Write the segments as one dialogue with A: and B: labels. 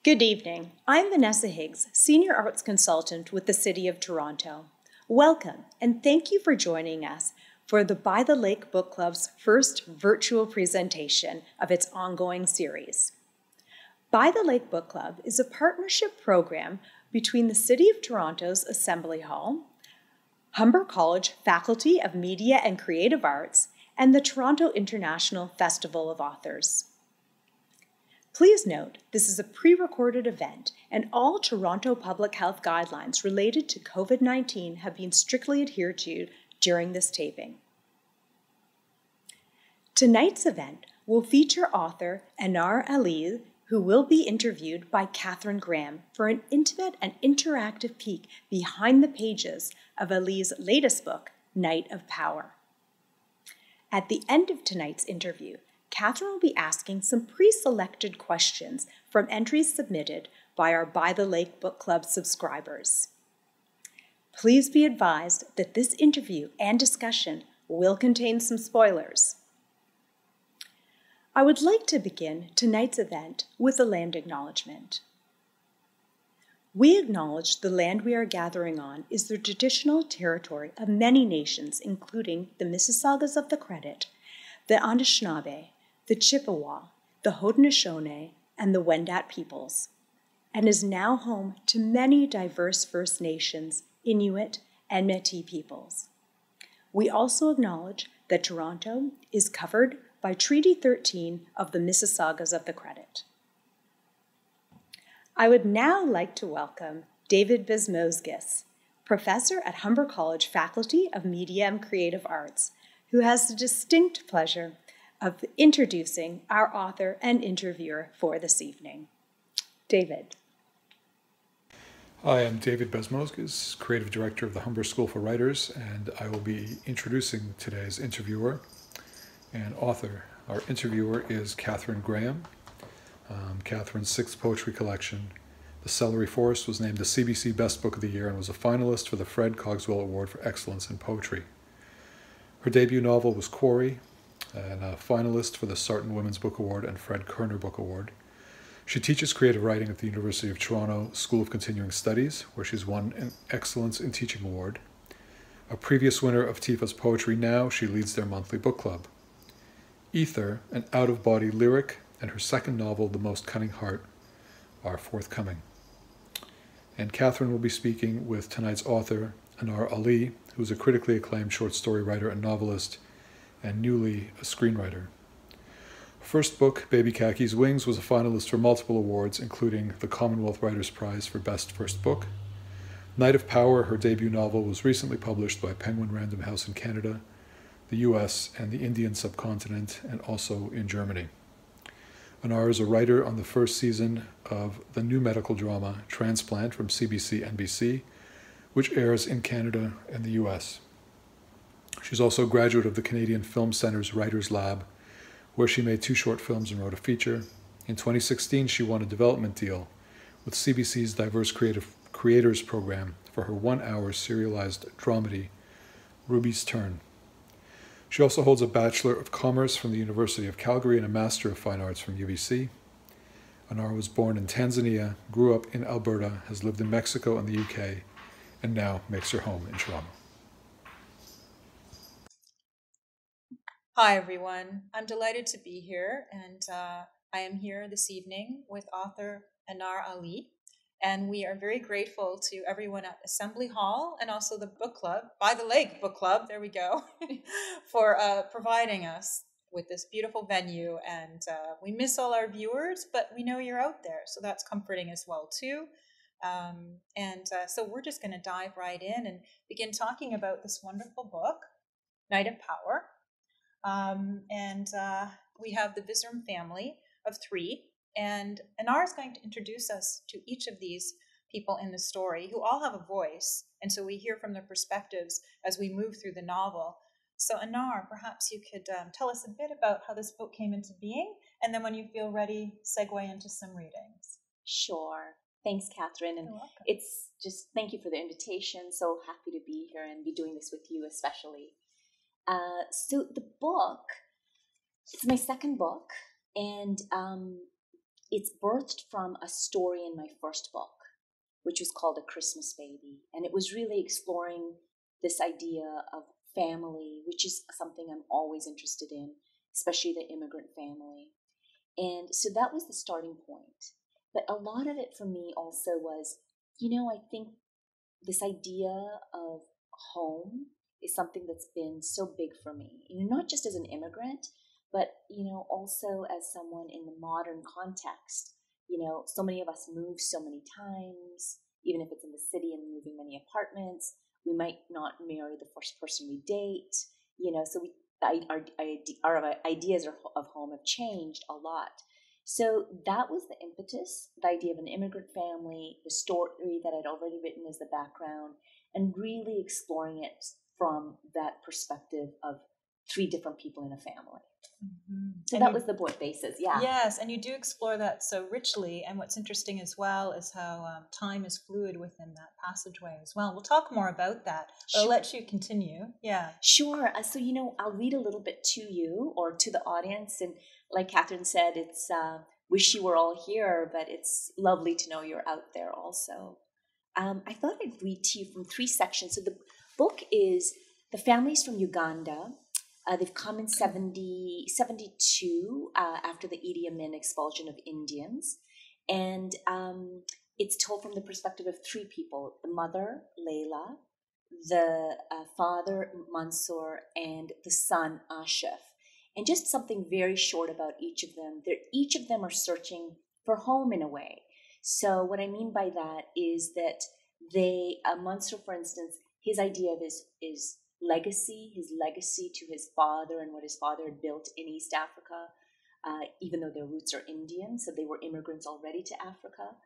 A: Good evening. I'm Vanessa Higgs, Senior Arts Consultant with the City of Toronto. Welcome, and thank you for joining us for the By the Lake Book Club's first virtual presentation of its ongoing series. By the Lake Book Club is a partnership program between the City of Toronto's Assembly Hall, Humber College Faculty of Media and Creative Arts, and the Toronto International Festival of Authors. Please note, this is a pre-recorded event, and all Toronto public health guidelines related to COVID-19 have been strictly adhered to during this taping. Tonight's event will feature author Anar Ali, who will be interviewed by Catherine Graham for an intimate and interactive peek behind the pages of Ali's latest book, Night of Power. At the end of tonight's interview, Catherine will be asking some pre-selected questions from entries submitted by our By the Lake Book Club subscribers. Please be advised that this interview and discussion will contain some spoilers. I would like to begin tonight's event with a land acknowledgement. We acknowledge the land we are gathering on is the traditional territory of many nations, including the Mississaugas of the Credit, the Anishinaabe, the Chippewa, the Haudenosaunee, and the Wendat peoples, and is now home to many diverse First Nations, Inuit, and Métis peoples. We also acknowledge that Toronto is covered by Treaty 13 of the Mississaugas of the Credit. I would now like to welcome David Bezmozgis, professor at Humber College Faculty of Media and Creative Arts, who has the distinct pleasure of introducing our author and interviewer for this evening. David.
B: Hi, I'm David Bezmozgis, Creative Director of the Humber School for Writers, and I will be introducing today's interviewer and author. Our interviewer is Catherine Graham. Catherine's sixth poetry collection, The Celery Forest, was named the CBC Best Book of the Year and was a finalist for the Fred Cogswell Award for Excellence in Poetry. Her debut novel was Quarry, and a finalist for the Sarton Women's Book Award and Fred Kerner Book Award. She teaches creative writing at the University of Toronto School of Continuing Studies, where she's won an Excellence in Teaching Award. A previous winner of TIFA's Poetry Now, she leads their monthly book club. Ether, an out-of-body lyric, and her second novel, The Most Cunning Heart, are forthcoming. And Catherine will be speaking with tonight's author, Anar Ali, who is a critically acclaimed short story writer and novelist, and newly a screenwriter. Her first book, Baby Khaki's Wings, was a finalist for multiple awards, including the Commonwealth Writers' Prize for Best First Book. Night of Power, her debut novel, was recently published by Penguin Random House in Canada, the US, and the Indian subcontinent, and also in Germany. Anar is a writer on the first season of the new medical drama Transplant from CBC-NBC, which airs in Canada and the US. She's also a graduate of the Canadian Film Centre's Writers Lab, where she made 2 short films and wrote a feature. In 2016, she won a development deal with CBC's Diverse Creators Program for her 1-hour serialized dramedy, Ruby's Turn. She also holds a Bachelor of Commerce from the University of Calgary and a Master of Fine Arts from UBC. Anar was born in Tanzania, grew up in Alberta, has lived in Mexico and the UK, and now makes her home in Toronto.
C: Hi, everyone. I'm delighted to be here, and I am here this evening with author Anar Ali, and we are very grateful to everyone at Assembly Hall and also the book club, By the Lake Book Club, there we go, for providing us with this beautiful venue. And we miss all our viewers, but we know you're out there, so that's comforting as well, too. So we're just going to dive right in and begin talking about this wonderful book, Night of Power. We have the Visram family of 3, and Anar is going to introduce us to each of these people in the story who all have a voice, and so we hear from their perspectives as we move through the novel. So Anar, perhaps you could tell us a bit about how this book came into being, and then when you feel ready, segue into some readings.
D: Sure. Thanks, Catherine. And it's just, thank you for the invitation. So happy to be here and be doing this with you especially. So the book, it's my second book, and it's birthed from a story in my first book, which was called A Christmas Baby. And it was really exploring this idea of family, which is something I'm always interested in, especially the immigrant family. And so that was the starting point. But a lot of it for me also was, I think this idea of home is something that's been so big for me, not just as an immigrant, but, also as someone in the modern context. So many of us move so many times, even if it's in the city and moving many apartments. We might not marry the first person we date, so our ideas of home have changed a lot. So that was the impetus, the idea of an immigrant family, the story that I'd already written as the background, and really exploring it from that perspective of three different people in a family. Mm-hmm. So and that was the board basis, yeah.
C: Yes, and you do explore that so richly. And what's interesting as well is how time is fluid within that passageway as well. We'll talk more about that, but I'll let you continue. Yeah.
D: Sure. So, I'll read a little bit to you or to the audience. And like Catherine said, it's wish you were all here, but it's lovely to know you're out there also. I thought I'd read to you from three sections. So the book is The Families from Uganda. They've come in 72 after the Idi Amin expulsion of Indians. And it's told from the perspective of three people: the mother, Leila, the father, Mansour, and the son, Ashif. And just something very short about each of them. Each of them are searching for home in a way. So what I mean by that is that Mansour, for instance, his idea of his legacy to his father and what his father had built in East Africa, even though their roots are Indian, so they were immigrants already to Africa.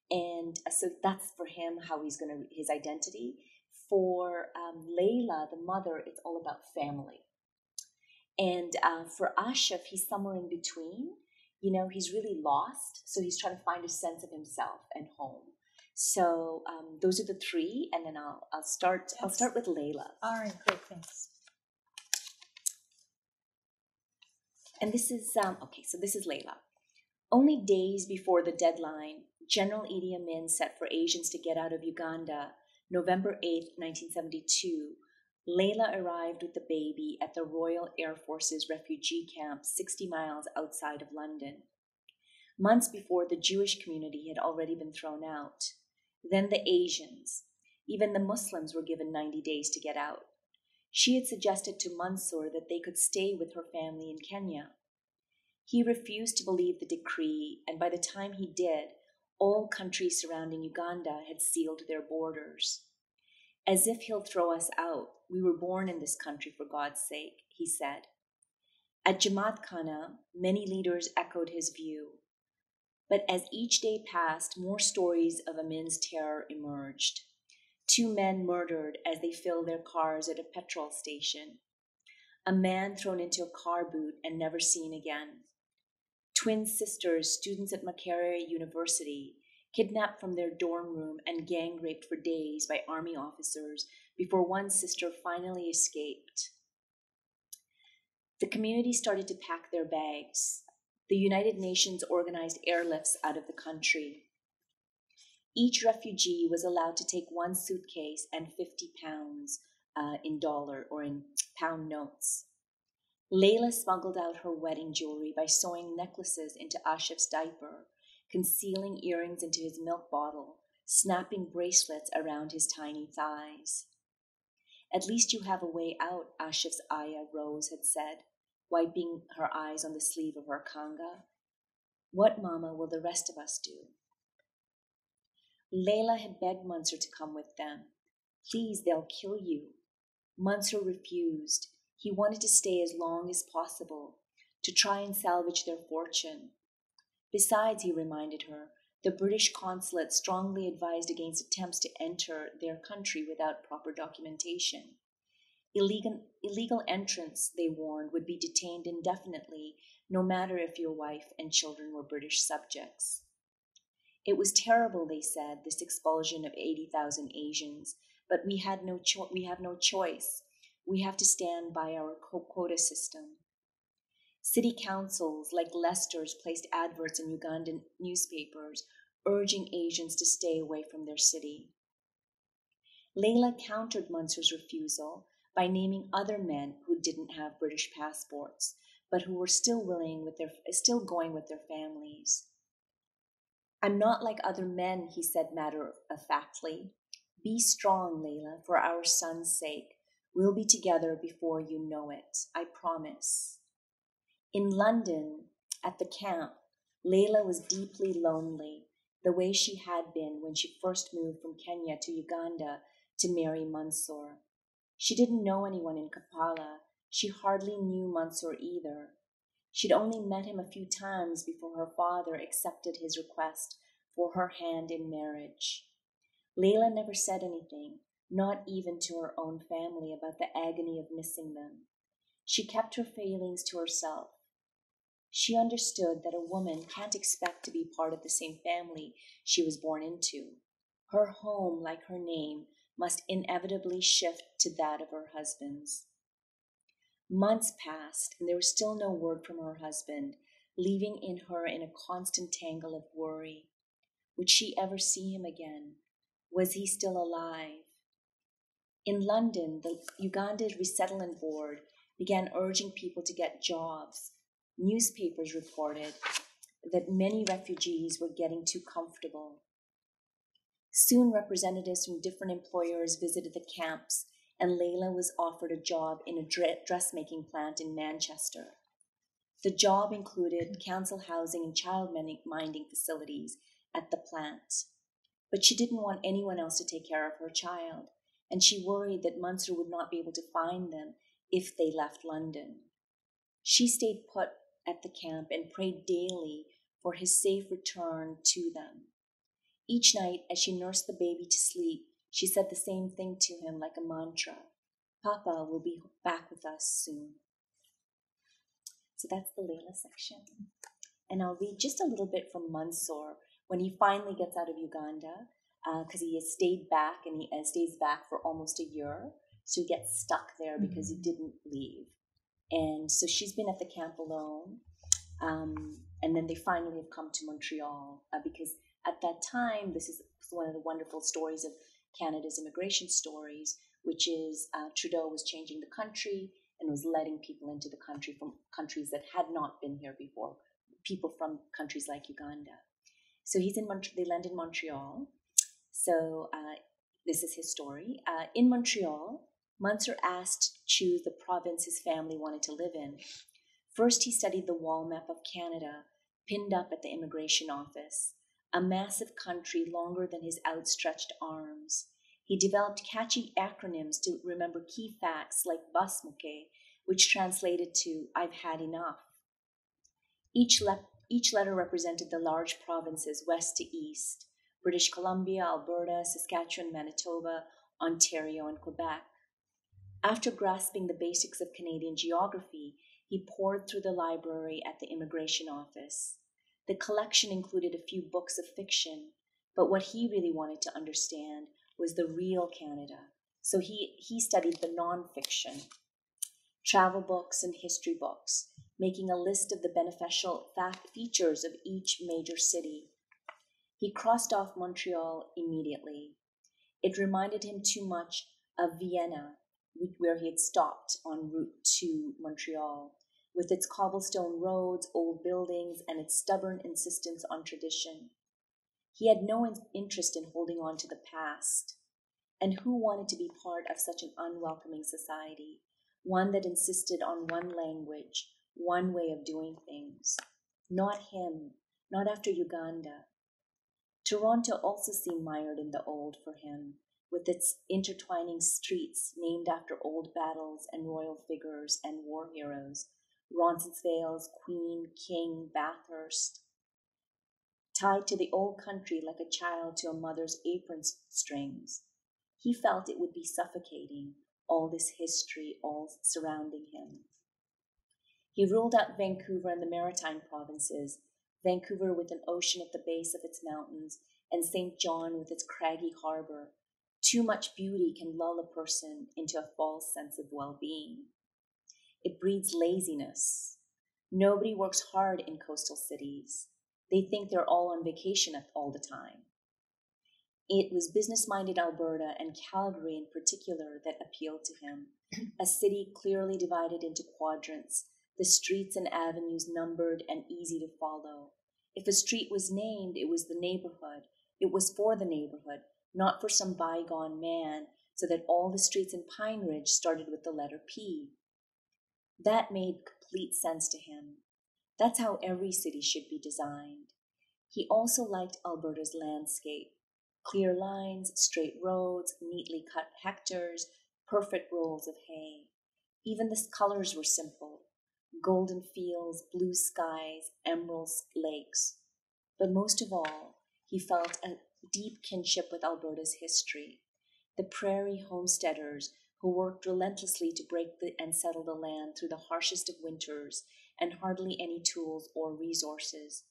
D: And so that's for him how he's going to, his identity. For Leila, the mother, it's all about family. And for Ashif, he's somewhere in between. He's really lost, so he's trying to find a sense of himself and home. So those are the three, and then I'll start. Yes. I'll start with Leila.
C: All right, great, thanks.
D: And this is okay. So this is Leila. Only days before the deadline, General Idi Amin set for Asians to get out of Uganda, November 8th, 1972. Leila arrived with the baby at the Royal Air Force's refugee camp 60 miles outside of London. Months before, the Jewish community had already been thrown out. Then the Asians. Even the Muslims were given 90 days to get out. She had suggested to Mansour that they could stay with her family in Kenya. He refused to believe the decree, and by the time he did, all countries surrounding Uganda had sealed their borders. As if he'll throw us out. We were born in this country for God's sake, he said. At Jamaat Khana, many leaders echoed his view. But as each day passed, more stories of Amin's terror emerged. 2 men murdered as they filled their cars at a petrol station. A man thrown into a car boot and never seen again. Twin sisters, students at Makerere University, kidnapped from their dorm room and gang raped for days by army officers before one sister finally escaped. The community started to pack their bags. The United Nations organized airlifts out of the country. Each refugee was allowed to take one suitcase and 50 pounds in dollar or in pound notes. Leila smuggled out her wedding jewelry by sewing necklaces into Ashif's diaper, concealing earrings into his milk bottle, snapping bracelets around his tiny thighs. At least you have a way out, Ashif's ayah, Rose, had said, wiping her eyes on the sleeve of her kanga. What, Mama, will the rest of us do? Leila had begged Mansour to come with them. Please, they'll kill you. Mansour refused. He wanted to stay as long as possible, to try and salvage their fortune. Besides, he reminded her, the British consulate strongly advised against attempts to enter their country without proper documentation. Illegal entrants, they warned, would be detained indefinitely, no matter if your wife and children were British subjects. It was terrible, they said, this expulsion of 80,000 Asians, but we have no choice. We have to stand by our quota system. City councils like Leicester's placed adverts in Ugandan newspapers urging Asians to stay away from their city. Leila countered Mansur's refusal by naming other men who didn't have British passports, but who were still going with their families. "I'm not like other men," he said matter-of-factly. "Be strong, Leila, for our son's sake. We'll be together before you know it. I promise." In London, at the camp, Leila was deeply lonely, the way she had been when she first moved from Kenya to Uganda to marry Mansur. She didn't know anyone in Kampala. She hardly knew Mansur either. She'd only met him a few times before her father accepted his request for her hand in marriage. Leila never said anything, not even to her own family, about the agony of missing them. She kept her feelings to herself. She understood that a woman can't expect to be part of the same family she was born into. Her home, like her name, must inevitably shift to that of her husband's. Months passed, and there was still no word from her husband, leaving her in a constant tangle of worry. Would she ever see him again? Was he still alive? In London, the Uganda Resettlement Board began urging people to get jobs. Newspapers reported that many refugees were getting too comfortable. Soon, representatives from different employers visited the camps, and Leila was offered a job in a dressmaking plant in Manchester. The job included council housing and child-minding facilities at the plant. But she didn't want anyone else to take care of her child, and she worried that Mansur would not be able to find them if they left London. She stayed put at the camp and prayed daily for his safe return to them. Each night, as she nursed the baby to sleep, she said the same thing to him like a mantra: "Papa will be back with us soon." So that's the Leila section. And I'll read just a little bit from Mansur when he finally gets out of Uganda, because he has stayed back, and he stays back for almost a year. So he gets stuck there because he didn't leave. And so she's been at the camp alone. And then they finally have come to Montreal, because at that time, this is one of the wonderful stories of Canada's immigration stories, which is Trudeau was changing the country and was letting people into the country from countries that had not been here before, people from countries like Uganda. So he's in they land in Montreal. So this is his story. In Montreal, Mansur asked to choose the province his family wanted to live in. First, he studied the wall map of Canada, pinned up at the immigration office, a massive country longer than his outstretched arms. He developed catchy acronyms to remember key facts like Basmuke, which translated to "I've had enough." Each letter represented the large provinces west to east: British Columbia, Alberta, Saskatchewan, Manitoba, Ontario, and Quebec. After grasping the basics of Canadian geography, he poured through the library at the immigration office. The collection included a few books of fiction, but what he really wanted to understand was the real Canada. So he studied the nonfiction, travel books and history books, making a list of the beneficial features of each major city. He crossed off Montreal immediately. It reminded him too much of Vienna, where he had stopped en route to Montreal, with its cobblestone roads, old buildings, and its stubborn insistence on tradition. He had no interest in holding on to the past. And who wanted to be part of such an unwelcoming society, one that insisted on one language, one way of doing things? Not him, not after Uganda. Toronto also seemed mired in the old for him, with its intertwining streets named after old battles and royal figures and war heroes: Roncesvalles, Queen, King, Bathurst. Tied to the old country like a child to a mother's apron strings, he felt it would be suffocating, all this history all surrounding him. He ruled out Vancouver and the Maritime provinces, Vancouver with an ocean at the base of its mountains, and St. John with its craggy harbor. Too much beauty can lull a person into a false sense of well-being. It breeds laziness. Nobody works hard in coastal cities. They think they're all on vacation all the time. It was business-minded Alberta and Calgary in particular that appealed to him, a city clearly divided into quadrants, the streets and avenues numbered and easy to follow. If a street was named, it was the neighborhood. It was for the neighborhood, not for some bygone man, so that all the streets in Pine Ridge started with the letter P. That made complete sense to him. That's how every city should be designed. He also liked Alberta's landscape. Clear lines, straight roads, neatly cut hectares, perfect rolls of hay. Even the colors were simple. Golden fields, blue skies, emerald lakes. But most of all, he felt a deep kinship with Alberta's history. The prairie homesteaders who worked relentlessly to break and settle the land through the harshest of winters and hardly any tools or resources.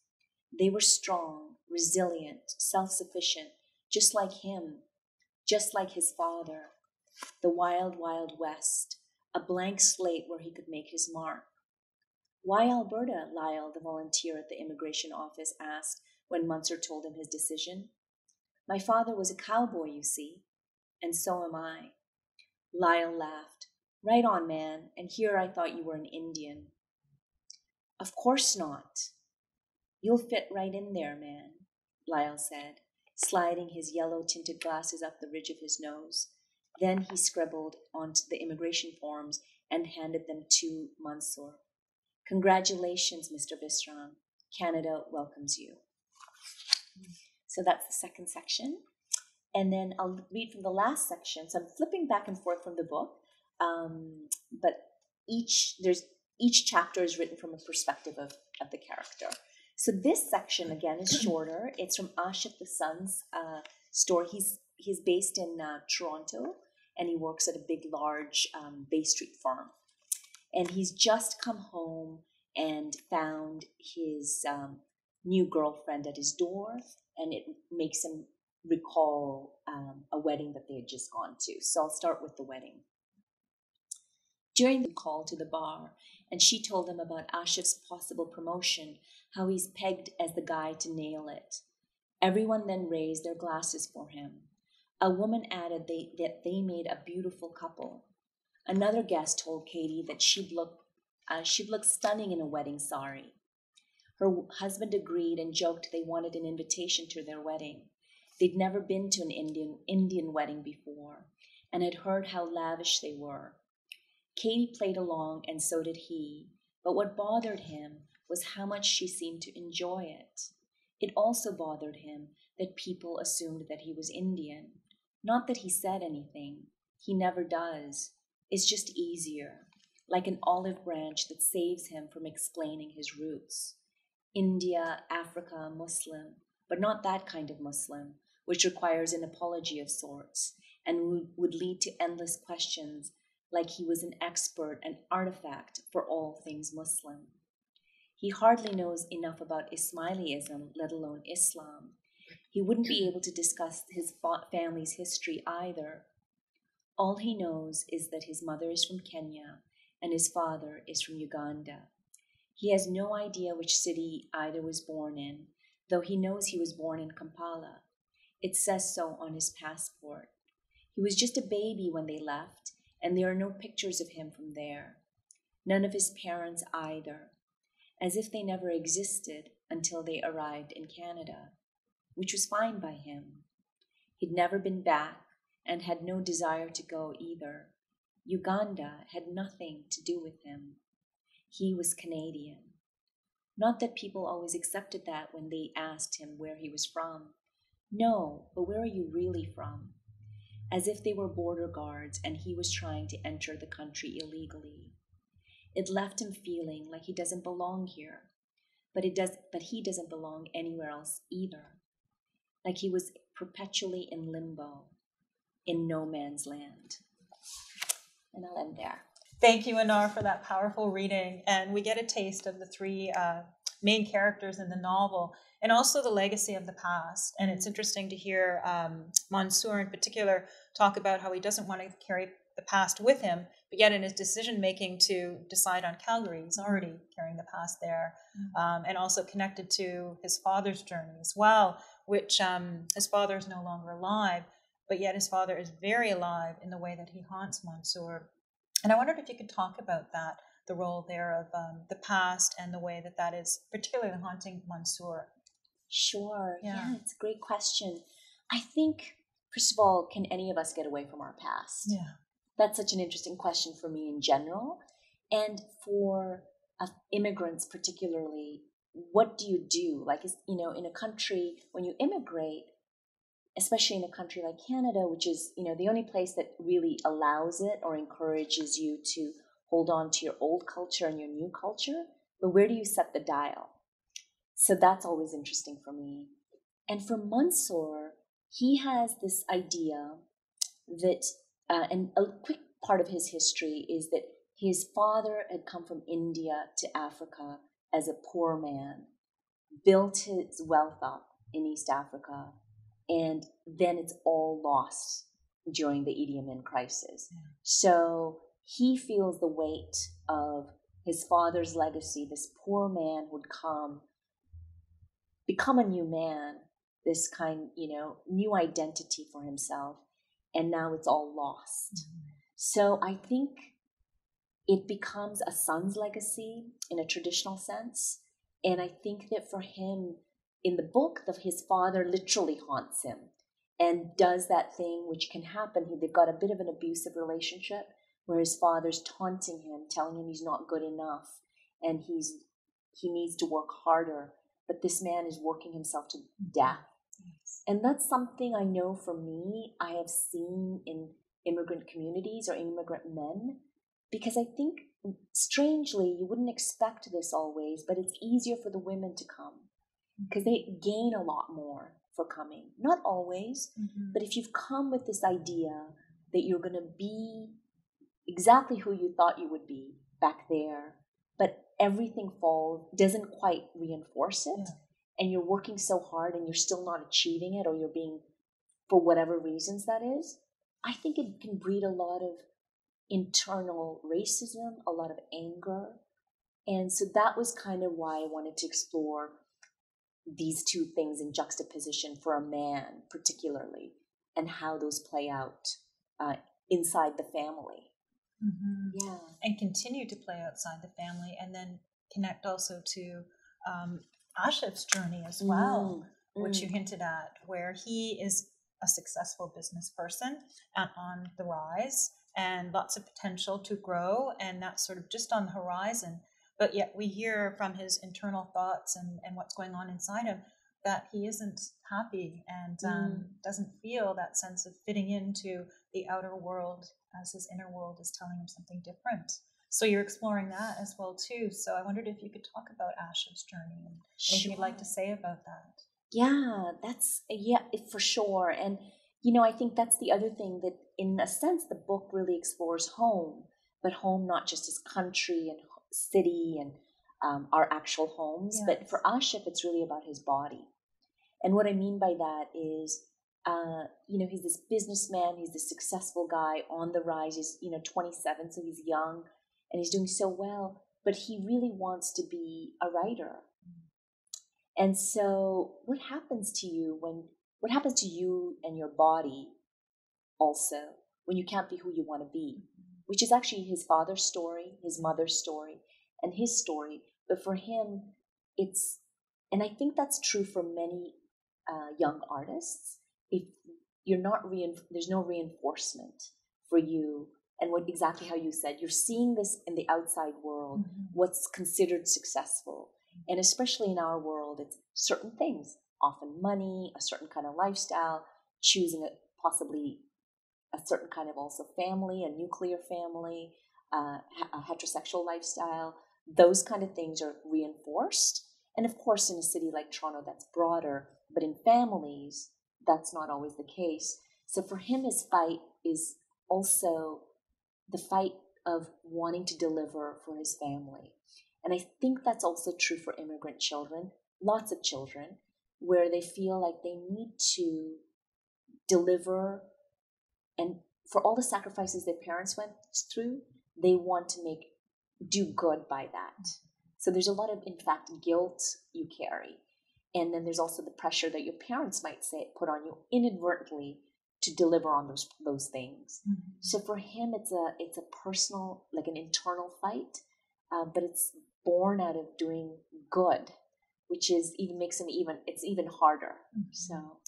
D: They were strong, resilient, self-sufficient, just like him, just like his father. The wild, wild West, a blank slate where he could make his mark. Why Alberta? Lyle, the volunteer at the immigration office, asked when Munzer told him his decision. My father was a cowboy, you see, and so am I. Lyle laughed. Right on, man, and here I thought you were an Indian. Of course not. You'll fit right in there, man, Lyle said, sliding his yellow-tinted glasses up the ridge of his nose. Then he scribbled onto the immigration forms and handed them to Mansour. Congratulations, Mr. Bisram. Canada welcomes you. So that's the second section. And then I'll read from the last section. So I'm flipping back and forth from the book, but each chapter is written from a perspective of the character. So this section, again, is shorter. It's from Ashif the Son's store. He's based in Toronto, and he works at a big, large Bay Street farm. And he's just come home and found his new girlfriend at his door, and it makes him recall a wedding that they had just gone to. So I'll start with the wedding. During the call to the bar, and she told him about Ashif's possible promotion, how he's pegged as the guy to nail it. Everyone then raised their glasses for him. A woman added that they made a beautiful couple. Another guest told Katie that she'd look stunning in a wedding sari. Her husband agreed and joked they wanted an invitation to their wedding. They'd never been to an Indian wedding before and had heard how lavish they were. Katie played along, and so did he, but what bothered him was how much she seemed to enjoy it. It also bothered him that people assumed that he was Indian. Not that he said anything. He never does. It's just easier, like an olive branch that saves him from explaining his roots. India, Africa, Muslim, but not that kind of Muslim, which requires an apology of sorts and would lead to endless questions, like he was an expert, an artifact for all things Muslim. He hardly knows enough about Ismailism, let alone Islam. He wouldn't be able to discuss his family's history either. All he knows is that his mother is from Kenya and his father is from Uganda. He has no idea which city either was born in, though he knows he was born in Kampala. It says so on his passport. He was just a baby when they left, and there are no pictures of him from there. None of his parents either, as if they never existed until they arrived in Canada, which was fine by him. He'd never been back and had no desire to go either. Uganda had nothing to do with him. He was Canadian. Not that people always accepted that when they asked him where he was from. No, but where are you really from? As if they were border guards and he was trying to enter the country illegally. It left him feeling like he doesn't belong here, but he doesn't belong anywhere else either. Like he was perpetually in limbo, in no man's land. And I'll end there.
C: Thank you, Anar, for that powerful reading. And we get a taste of the three main characters in the novel and also the legacy of the past. And it's interesting to hear Mansour in particular talk about how he doesn't want to carry the past with him, but yet in his decision making to decide on Calgary, he's already carrying the past there, and also connected to his father's journey as well, which his father is no longer alive, but yet his father is very alive in the way that he haunts Mansour. And I wondered if you could talk about that, the role there of the past and the way that that is particularly haunting Mansour.
D: Sure. Yeah, it's a great question. I think, first of all, can any of us get away from our past?
C: Yeah.
D: That's such an interesting question for me in general. And for immigrants particularly, what do you do? Like, in a country, when you immigrate, especially in a country like Canada, which is, the only place that really allows it or encourages you to hold on to your old culture and your new culture, but where do you set the dial? So that's always interesting for me. And for Mansour, he has this idea that, and a quick part of his history is that his father had come from India to Africa as a poor man, built his wealth up in East Africa, and then it's all lost during the Idi Amin crisis. Yeah. So he feels the weight of his father's legacy. This poor man would become a new man, this kind, new identity for himself, and now it's all lost. Mm-hmm. So I think it becomes a son's legacy in a traditional sense, and I think that for him, in the book, his father literally haunts him and does that thing which can happen. They've got a bit of an abusive relationship where his father's taunting him, telling him he's not good enough and he needs to work harder. But this man is working himself to death. Yes. And that's something I know for me, I have seen in immigrant communities or immigrant men, because I think, strangely, you wouldn't expect this always, but it's easier for the women to come because they gain a lot more for coming. Not always, but if you've come with this idea that you're going to be exactly who you thought you would be back there, but everything doesn't quite reinforce it, and you're working so hard and you're still not achieving it, or you're being, for whatever reasons that is, I think it can breed a lot of internal racism, a lot of anger. And so that was kind of why I wanted to explore these two things in juxtaposition for a man particularly, and how those play out inside the family. Mm-hmm. Yeah.
C: And continue to play outside the family, and then connect also to Ashif's journey as well, which you hinted at, where he is a successful business person and on the rise, and lots of potential to grow, and that's sort of just on the horizon. But yet we hear from his internal thoughts and what's going on inside him that he isn't happy and doesn't feel that sense of fitting into the outer world, as his inner world is telling him something different. So you're exploring that as well too. So I wondered if you could talk about Ashif's journey and anything you'd like to say about that.
D: Yeah, for sure. And I think that's the other thing, that in a sense the book really explores home, but home not just as country and city and our actual homes, yes. But for Ashif it's really about his body. And what I mean by that is, he's this businessman, he's this successful guy on the rise, he's 27, so he's young and he's doing so well, but he really wants to be a writer. And so what happens to you and your body also when you can't be who you want to be, which is actually his father's story, his mother's story, and his story. But for him, and I think that's true for many young artists. If you're not there's no reinforcement for you, and exactly how you said, you're seeing this in the outside world, what's considered successful. And especially in our world, it's certain things, often money, a certain kind of lifestyle, choosing possibly a certain kind of also family, a nuclear family, a heterosexual lifestyle. Those kind of things are reinforced. And of course, in a city like Toronto, that's broader. But in families, that's not always the case. So for him, his fight is also the fight of wanting to deliver for his family. And I think that's also true for immigrant children, lots of children, where they feel like they need to deliver and for all the sacrifices their parents went through, they want to do good by that. So there's a lot of, in fact, guilt you carry. And then there's also the pressure that your parents might put on you inadvertently to deliver on those things. Mm-hmm. So for him, it's a personal, like an internal fight, but it's born out of doing good, which is makes him it's even harder. Mm-hmm. So.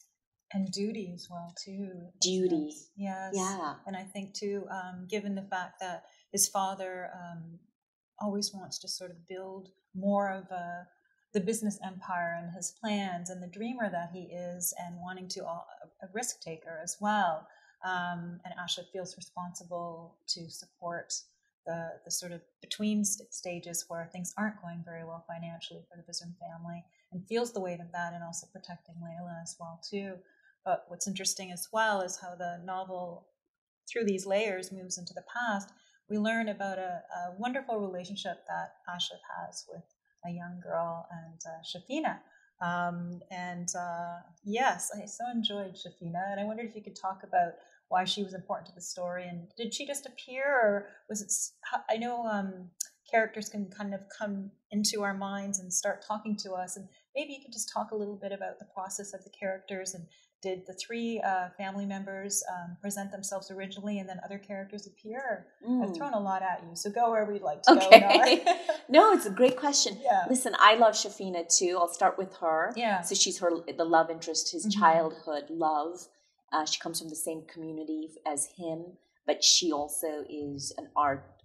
C: And duty as well, too.
D: Duty.
C: Yes.
D: Yeah.
C: And I think, too, given the fact that his father always wants to sort of build more of the business empire and his plans and the dreamer that he is, and wanting to a risk taker as well. And Asha feels responsible to support the sort of between stages where things aren't going very well financially for the Bizarre family, and feels the weight of that, and also protecting Leila as well, too. But what's interesting as well is how the novel, through these layers, moves into the past. We learn about a wonderful relationship that Asha has with a young girl and Shafina. Yes, I so enjoyed Shafina, and I wondered if you could talk about why she was important to the story, and did she just appear, or was it? I know characters can kind of come into our minds and start talking to us, and maybe you could just talk a little bit about the process of the characters, and did the three family members present themselves originally and then other characters appear? I've thrown a lot at you, so go wherever you'd like to go.
D: No, it's a great question.
C: Yeah.
D: Listen, I love Shafina too. I'll start with her.
C: Yeah.
D: So she's the love interest, his childhood love. She comes from the same community as him, but she also is an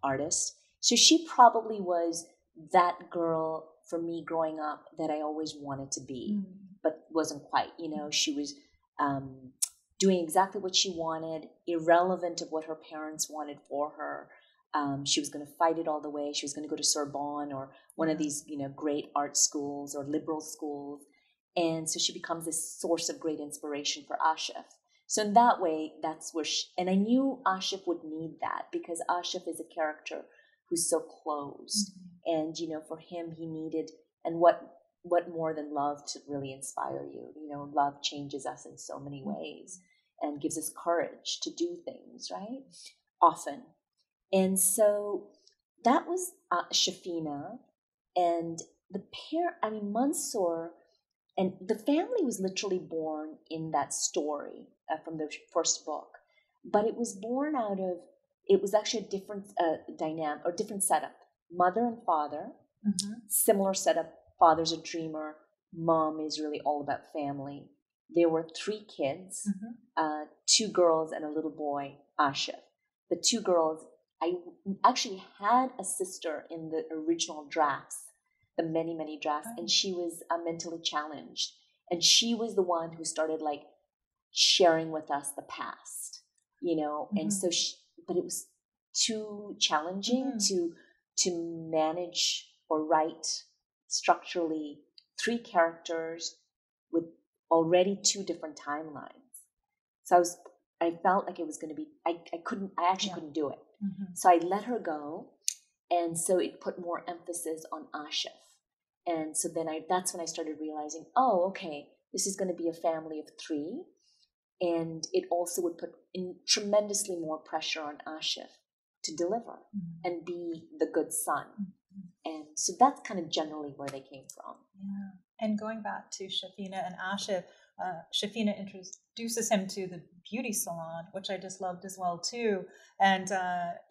D: artist. So she probably was that girl for me growing up that I always wanted to be, but wasn't quite. She was doing exactly what she wanted, irrelevant of what her parents wanted for her. She was going to fight it all the way. She was going to go to Sorbonne or one of these, great art schools or liberal schools. And so she becomes this source of great inspiration for Ashif. So in that way, that's where and I knew Ashif would need that, because Ashif is a character who's so closed. And, for him, he needed, and what more than love to really inspire you? Love changes us in so many ways and gives us courage to do things, right? Often. And so that was Shafina, and Mansour, and the family was literally born in that story from the first book, but it was born it was actually a different dynamic or different setup. Mother and father, similar setup. Father's a dreamer. Mom is really all about family. There were 3 kids, 2 girls and a little boy, Ashif. The 2 girls, I actually had a sister in the original drafts, the many, many drafts, and she was mentally challenged. And she was the one who started sharing with us the past, and so but it was too challenging to manage or write structurally 3 characters with already 2 different timelines. So I felt like it was going to be, I actually couldn't do it. So I let her go. And so it put more emphasis on Ashif. And so then that's when I started realizing, okay, this is going to be a family of 3. And it also would put in tremendously more pressure on Ashif to deliver and be the good son. And so that's kind of generally where they came from.
C: Yeah. And going back to Shafina and Ashif, Shafina introduces him to the beauty salon, which I just loved as well too. And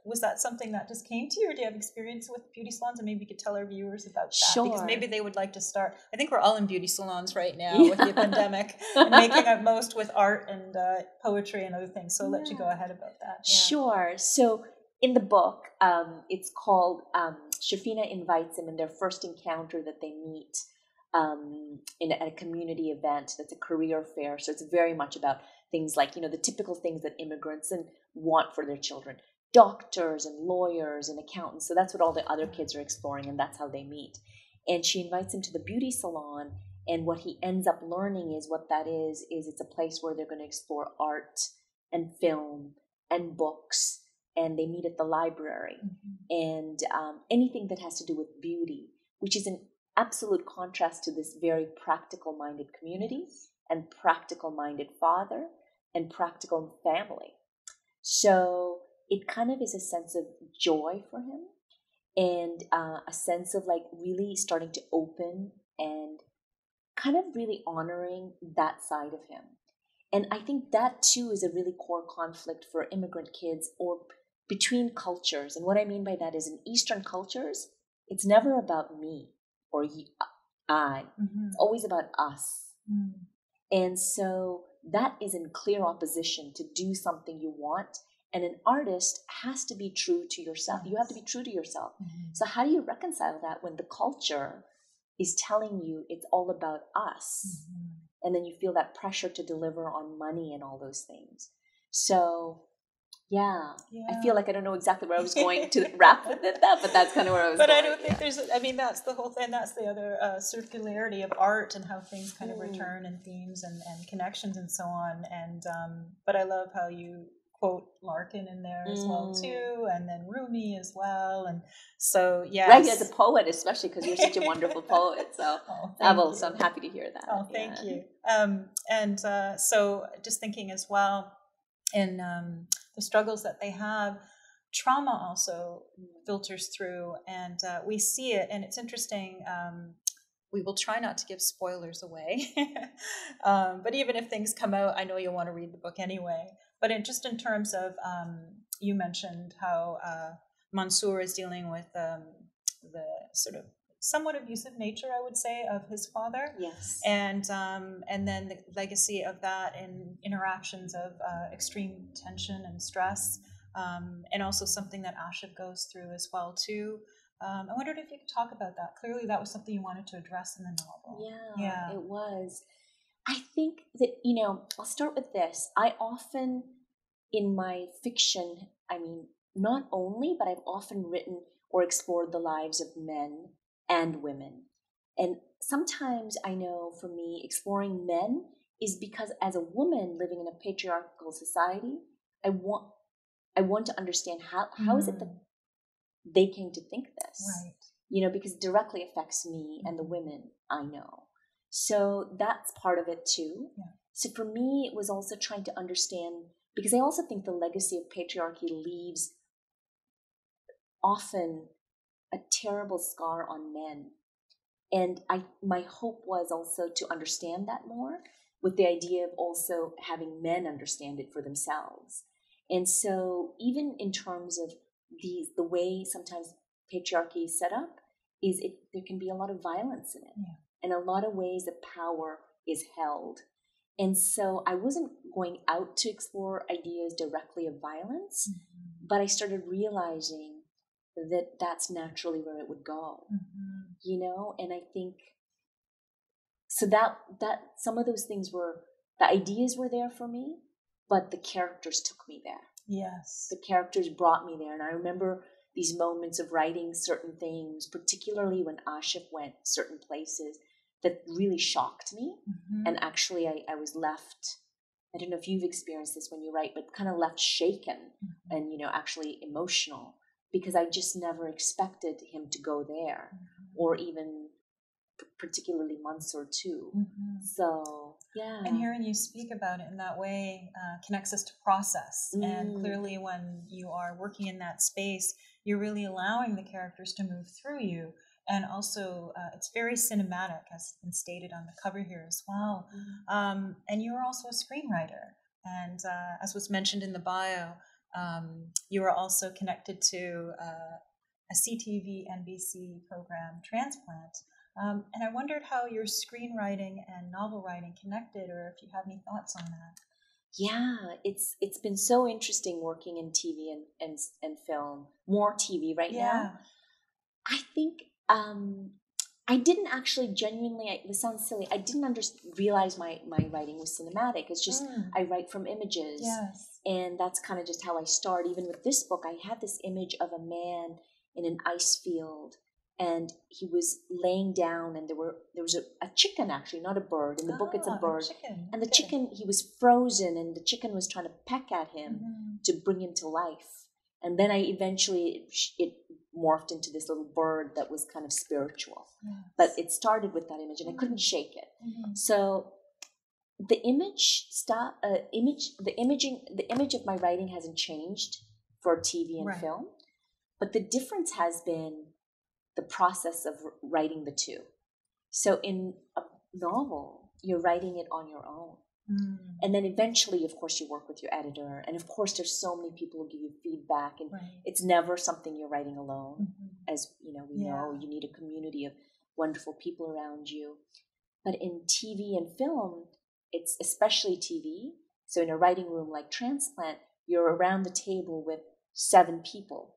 C: was that something that just came to you, or do you have experience with beauty salons? And maybe you could tell our viewers about that.
D: Sure.
C: Because maybe they would like to start. I think we're all in beauty salons right now with the pandemic, and making the most with art and poetry and other things. So I'll let you go ahead about that. Yeah.
D: Sure. So in the book, it's called Shafina invites him in their first encounter that they meet at a community event that's a career fair. So it's very much about things like, the typical things that immigrants want for their children. Doctors and lawyers and accountants. So that's what all the other kids are exploring, and that's how they meet. And she invites him to the beauty salon, and what he ends up learning is what that is it's a place where they're going to explore art and film and books, and they meet at the library. And anything that has to do with beauty, which is an absolute contrast to this very practical-minded community and practical-minded father and practical family. So it kind of is a sense of joy for him, and a sense of like really starting to open and kind of really honoring that side of him. And I think that too is a really core conflict for immigrant kids or between cultures. And what I mean by that is in Eastern cultures, it's never about me or you, I. It's always about us. And so that is in clear opposition to do something you want. And an artist has to be true to yourself. You have to be true to yourself. So how do you reconcile that when the culture is telling you it's all about us? And then you feel that pressure to deliver on money and all those things. So yeah. I feel like I don't know exactly where I was going to wrap with that, but that's kind of where I was going.
C: But I don't think that's the whole thing. That's the other circularity of art and how things kind of return and themes and connections and so on. And but I love how you quote Larkin in there as well too, and then Rumi as well. And so, yes.
D: Right, as a poet, especially because you're such a wonderful poet. So, so I'm happy to hear that.
C: Oh, thank you. And so just thinking as well in the struggles that they have, trauma also filters through, and we see it. And it's interesting. We will try not to give spoilers away, but even if things come out, I know you'll want to read the book anyway. But just in terms of, you mentioned how Mansour is dealing with the sort of somewhat abusive nature, I would say, of his father.
D: Yes.
C: And then the legacy of that in interactions of extreme tension and stress, and also something that Ashif goes through as well too. I wondered if you could talk about that. Clearly that was something you wanted to address in the novel.
D: Yeah. It was. I think that, I'll start with this. I often, in my fiction, not only, but I've often written or explored the lives of men and women. And sometimes I know for me, exploring men is because as a woman living in a patriarchal society, I want to understand how is it that they came to think this?
C: Right.
D: Because it directly affects me and the women I know. So that's part of it too.
C: Yeah.
D: So for me, it was also trying to understand, because I also think the legacy of patriarchy leaves often a terrible scar on men. And my hope was also to understand that more, with the idea of also having men understand it for themselves. And so even in terms of the way sometimes patriarchy is set up, there can be a lot of violence in it.
C: Yeah.
D: And a lot of ways that power is held. And so I wasn't going out to explore ideas directly of violence, but I started realizing that that's naturally where it would go, and I think, so that some of those things the ideas were there for me, but the characters took me there.
C: Yes.
D: The characters brought me there. And I remember these moments of writing certain things, particularly when Ashif went certain places, that really shocked me. And actually I was left, I don't know if you've experienced this when you write, but kind of left shaken and, actually emotional, because I just never expected him to go there, or even particularly Mansour too. So, yeah.
C: And hearing you speak about it in that way connects us to process. And clearly when you are working in that space, you're really allowing the characters to move through you. And also, it's very cinematic, as been stated on the cover here as well. And you're also a screenwriter. And as was mentioned in the bio, you are also connected to a CTV NBC program, Transplant. And I wondered how your screenwriting and novel writing connected, or if you have any thoughts on that.
D: Yeah, it's been so interesting working in TV and film, more TV right now. I think I didn't actually genuinely, this sounds silly, I didn't realize my writing was cinematic. It's just, I write from images.
C: Yes.
D: And that's kind of just how I start. Even with this book, I had this image of a man in an ice field, and he was laying down, and there was a chicken, actually, not a bird. In the book, it's a bird. And the chicken, he was frozen, and the chicken was trying to peck at him to bring him to life. And then eventually it morphed into this little bird that was kind of spiritual. Yes. But it started with that image, and I couldn't shake it. So the image of my writing hasn't changed for TV and film, but the difference has been the process of writing the two. So in a novel, you're writing it on your own. And then eventually, of course, you work with your editor. And of course, there's so many people who give you feedback. And it's never something you're writing alone. As we know, you need a community of wonderful people around you. But in TV and film, it's especially TV. So in a writing room like Transplant, you're around the table with 7 people.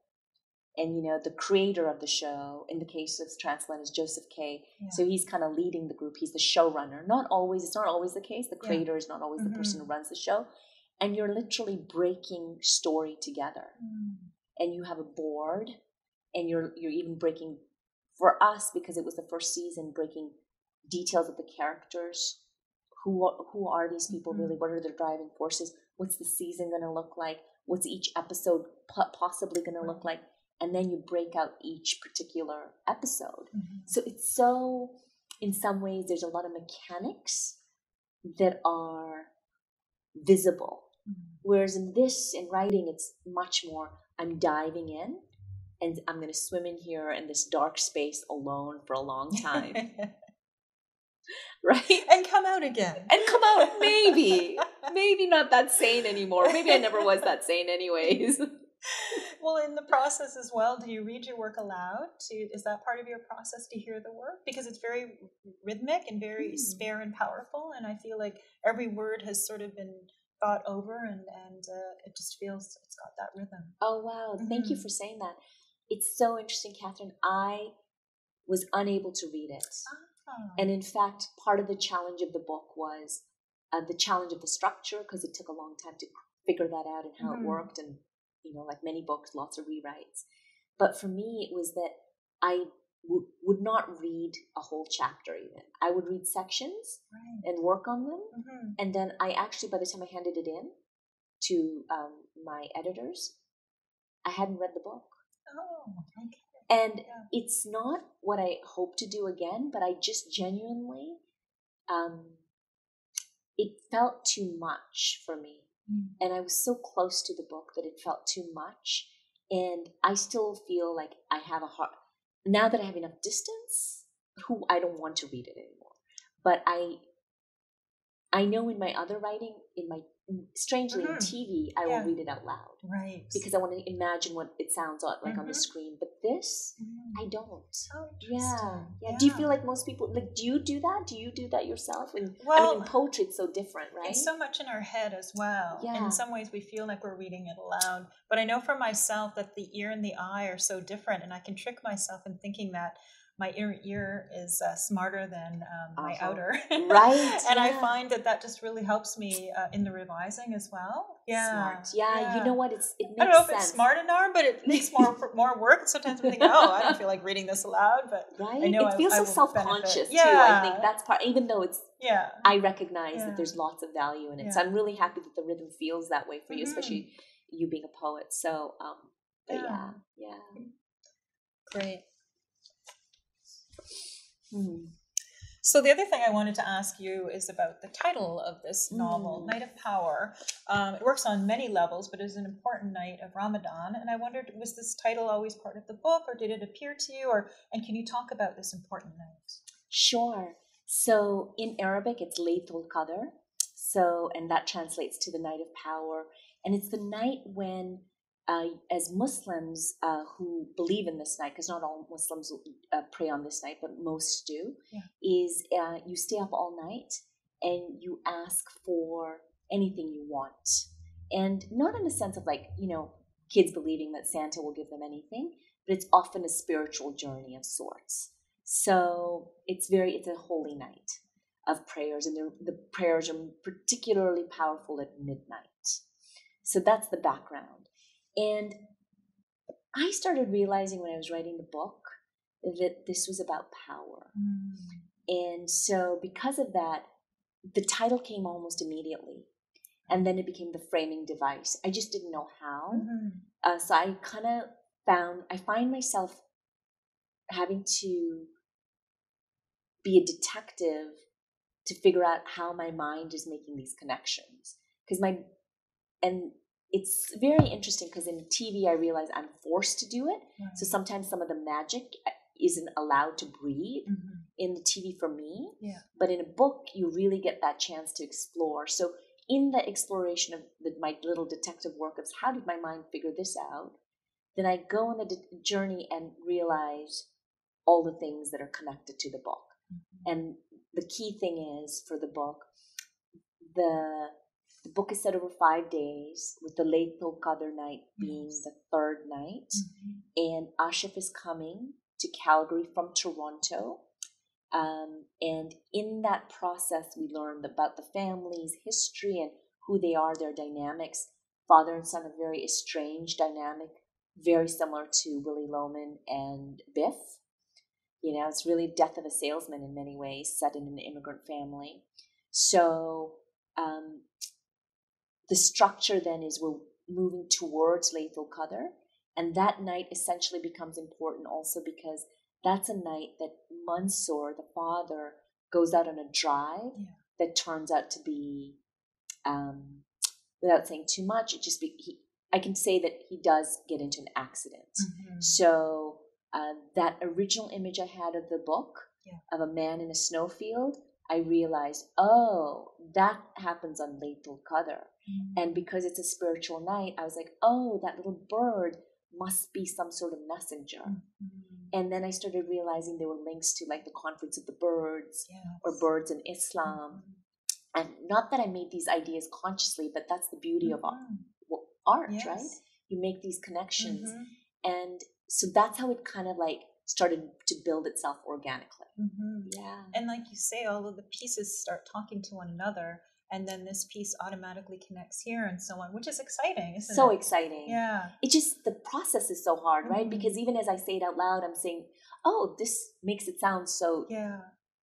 D: And, the creator of the show, in the case of Transplant, is Joseph K. Yeah. So he's kind of leading the group. He's the showrunner. It's not always the case. The creator is not always the person who runs the show. And you're literally breaking story together. And you have a board. And you're even breaking, for us, because it was the first season, breaking details of the characters. Who are these people really? What are their driving forces? What's the season going to look like? What's each episode possibly going to look like? And then you break out each particular episode. So it's so, in some ways, there's a lot of mechanics that are visible. Whereas in writing, it's much more, I'm diving in and I'm going to swim in here in this dark space alone for a long time. Right?
C: And come out again.
D: And come out, maybe. Maybe not that sane anymore. Maybe I never was that sane anyways.
C: Well, in the process as well, do you read your work aloud? Is that part of your process to hear the work? Because it's very rhythmic and very spare and powerful, and I feel like every word has sort of been thought over, and it just feels it's got that rhythm.
D: Oh, wow. Thank you for saying that. It's so interesting, Catherine. I was unable to read it. And in fact, part of the challenge of the book was the challenge of the structure, because it took a long time to figure that out and how it worked, and like many books, lots of rewrites. But for me, it was that I would not read a whole chapter even. I would read sections and work on them. And then I actually, by the time I handed it in to my editors, I hadn't read the book.
C: Oh, okay.
D: And it's not what I hope to do again, but I just genuinely, it felt too much for me. And I was so close to the book that it felt too much. And I still feel like I have a heart. Now that I have enough distance, I don't want to read it anymore. But I know in my other writing, strangely in TV, I will read it out loud.
C: Right.
D: Because I want to imagine what it sounds like on the screen. But this, I don't.
C: Oh, interesting.
D: Yeah. Do you feel like most people, do you do that? Do you do that yourself? And in poetry, it's so different, right?
C: It's so much in our head as well.
D: Yeah.
C: And in some ways, we feel like we're reading it aloud. But I know for myself that the ear and the eye are so different. And I can trick myself in thinking that my inner ear is smarter than my outer.
D: Right.
C: And I find that just really helps me in the revising as well. Yeah.
D: Smart. Yeah. You know what? It makes sense.
C: I don't know if it's smart enough, but it makes more work. Sometimes I'm thinking, I don't feel like reading this aloud, but I know it
D: feels so self-conscious too. I think that's part, even though it's, I recognize that there's lots of value in it. So I'm really happy that the rhythm feels that way for you, especially you being a poet. So, yeah.
C: Great. So the other thing I wanted to ask you is about the title of this novel, Night of Power. It works on many levels, but it is an important night of Ramadan. And I wondered, was this title always part of the book, or did it appear to you? And can you talk about this important night?
D: Sure. So in Arabic, it's Laylatul Qadr. So, and that translates to the Night of Power. And it's the night when as Muslims who believe in this night, because not all Muslims pray on this night, but most do, is you stay up all night and you ask for anything you want. And not in the sense of kids believing that Santa will give them anything, but it's often a spiritual journey of sorts. So it's a holy night of prayers, and the prayers are particularly powerful at midnight. So that's the background. And I started realizing when I was writing the book that this was about power. And so because of that, the title came almost immediately. And then it became the framing device. I just didn't know how. So I I find myself having to be a detective to figure out how my mind is making these connections. And it's very interesting because in TV, I realize I'm forced to do it.
C: Right.
D: So sometimes some of the magic isn't allowed to breathe in the TV for me.
C: Yeah.
D: But in a book, you really get that chance to explore. So in the exploration of my little detective work of how did my mind figure this out, then I go on the journey and realize all the things that are connected to the book. And the key thing is for the book, the book is set over 5 days, with the Laylatul Qadr night being the third night. And Ashif is coming to Calgary from Toronto. And in that process, we learned about the family's history and who they are, their dynamics. Father and son, a very estranged dynamic, very similar to Willie Loman and Biff. It's really death of a salesman in many ways, set in an immigrant family. So the structure then is we're moving towards Laylatul Qadr, and that night essentially becomes important also because that's a night that Mansoor, the father, goes out on a drive that turns out to be, without saying too much, I can say that he does get into an accident. So that original image I had of the book of a man in a snowfield, I realized, that happens on Laylatul Qadr. And because it's a spiritual night, I was like, that little bird must be some sort of messenger. And then I started realizing there were links to like the Conference of the Birds or Birds in Islam. And not that I made these ideas consciously, but that's the beauty of art, right? You make these connections. And so that's how it kind of like started to build itself organically. Yeah.
C: And like you say, all of the pieces start talking to one another, and then this piece automatically connects here and so on, which is exciting, isn't it?
D: So exciting.
C: Yeah.
D: It just, the process is so hard, right? Because even as I say it out loud, I'm saying, this makes it sound so